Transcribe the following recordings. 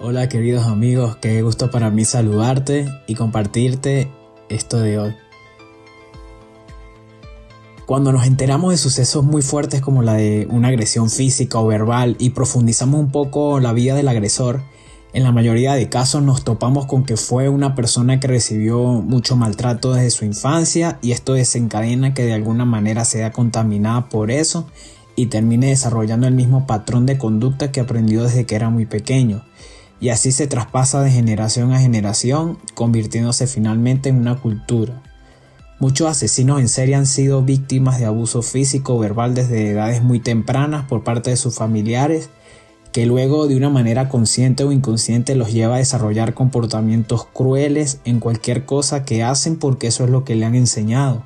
Hola queridos amigos, qué gusto para mí saludarte y compartirte esto de hoy. Cuando nos enteramos de sucesos muy fuertes como la de una agresión física o verbal y profundizamos un poco la vida del agresor, en la mayoría de casos nos topamos con que fue una persona que recibió mucho maltrato desde su infancia y esto desencadena que de alguna manera sea contaminada por eso y termine desarrollando el mismo patrón de conducta que aprendió desde que era muy pequeño. Y así se traspasa de generación a generación, convirtiéndose finalmente en una cultura. Muchos asesinos en serie han sido víctimas de abuso físico o verbal desde edades muy tempranas por parte de sus familiares, que luego de una manera consciente o inconsciente los lleva a desarrollar comportamientos crueles en cualquier cosa que hacen porque eso es lo que le han enseñado.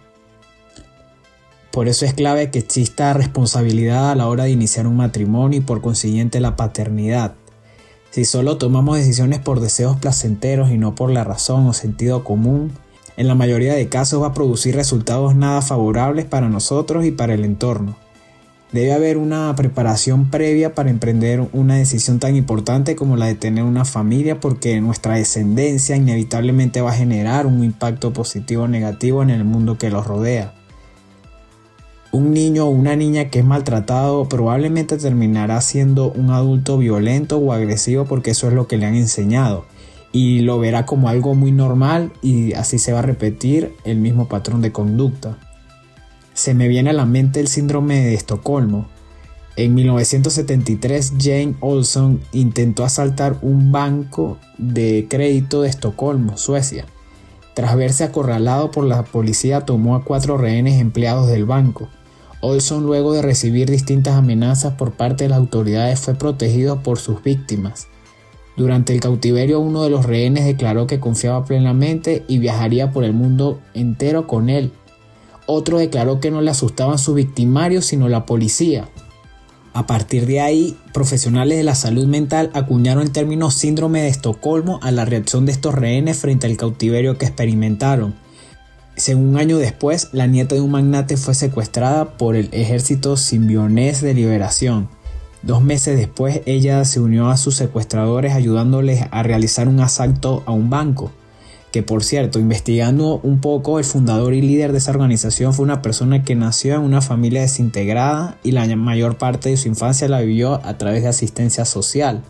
Por eso es clave que exista responsabilidad a la hora de iniciar un matrimonio y por consiguiente la paternidad. Si solo tomamos decisiones por deseos placenteros y no por la razón o sentido común, en la mayoría de casos va a producir resultados nada favorables para nosotros y para el entorno. Debe haber una preparación previa para emprender una decisión tan importante como la de tener una familia, porque nuestra descendencia inevitablemente va a generar un impacto positivo o negativo en el mundo que los rodea. Un niño o una niña que es maltratado probablemente terminará siendo un adulto violento o agresivo porque eso es lo que le han enseñado y lo verá como algo muy normal y así se va a repetir el mismo patrón de conducta. Se me viene a la mente el síndrome de Estocolmo. En 1973 Jane Olson intentó asaltar un banco de crédito de Estocolmo, Suecia. Tras verse acorralado por la policía, tomó a 4 rehenes empleados del banco. Olson, luego de recibir distintas amenazas por parte de las autoridades, fue protegido por sus víctimas. Durante el cautiverio, uno de los rehenes declaró que confiaba plenamente y viajaría por el mundo entero con él. Otro declaró que no le asustaban sus victimarios sino la policía. A partir de ahí, profesionales de la salud mental acuñaron el término síndrome de Estocolmo a la reacción de estos rehenes frente al cautiverio que experimentaron. Según un año después, la nieta de un magnate fue secuestrada por el ejército simbionés de liberación. 2 meses después, ella se unió a sus secuestradores ayudándoles a realizar un asalto a un banco. Que por cierto, investigando un poco, el fundador y líder de esa organización fue una persona que nació en una familia desintegrada y la mayor parte de su infancia la vivió a través de asistencia social.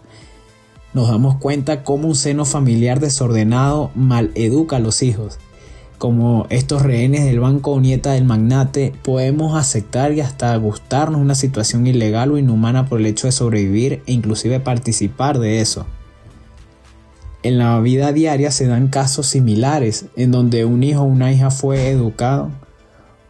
Nos damos cuenta cómo un seno familiar desordenado maleduca a los hijos. Como estos rehenes del banco o nieta del magnate, podemos aceptar y hasta gustarnos una situación ilegal o inhumana por el hecho de sobrevivir e inclusive participar de eso. En la vida diaria se dan casos similares en donde un hijo o una hija fue educado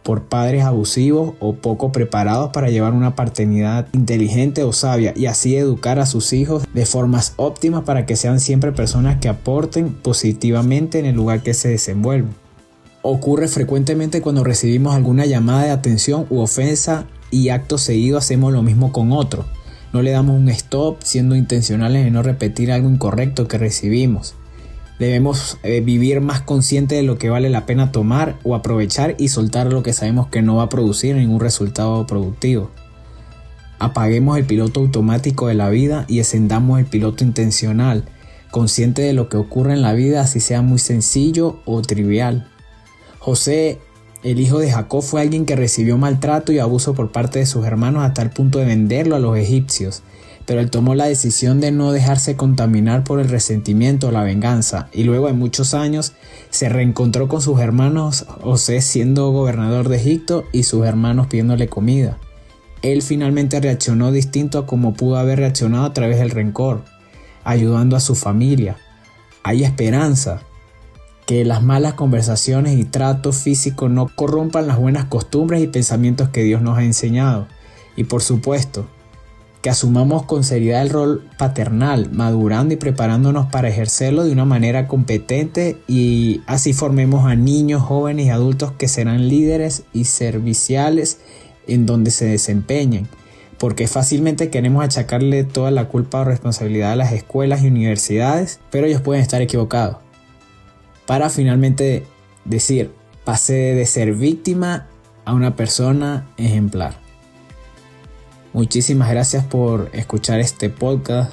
por padres abusivos o poco preparados para llevar una paternidad inteligente o sabia y así educar a sus hijos de formas óptimas para que sean siempre personas que aporten positivamente en el lugar que se desenvuelven. Ocurre frecuentemente cuando recibimos alguna llamada de atención u ofensa y acto seguido hacemos lo mismo con otro. No le damos un stop siendo intencionales en no repetir algo incorrecto que recibimos. Debemos vivir más consciente de lo que vale la pena tomar o aprovechar y soltar lo que sabemos que no va a producir ningún resultado productivo. Apaguemos el piloto automático de la vida y encendamos el piloto intencional, consciente de lo que ocurre en la vida, así sea muy sencillo o trivial. José, el hijo de Jacob, fue alguien que recibió maltrato y abuso por parte de sus hermanos hasta el punto de venderlo a los egipcios, pero él tomó la decisión de no dejarse contaminar por el resentimiento o la venganza, y luego de muchos años se reencontró con sus hermanos, José siendo gobernador de Egipto y sus hermanos pidiéndole comida. Él finalmente reaccionó distinto a como pudo haber reaccionado a través del rencor, ayudando a su familia. Hay esperanza. Que las malas conversaciones y trato físico no corrompan las buenas costumbres y pensamientos que Dios nos ha enseñado. Y por supuesto, que asumamos con seriedad el rol paternal, madurando y preparándonos para ejercerlo de una manera competente y así formemos a niños, jóvenes y adultos que serán líderes y serviciales en donde se desempeñen. Porque fácilmente queremos achacarle toda la culpa o responsabilidad a las escuelas y universidades, pero ellos pueden estar equivocados. Para finalmente decir, pasé de ser víctima a una persona ejemplar. Muchísimas gracias por escuchar este podcast.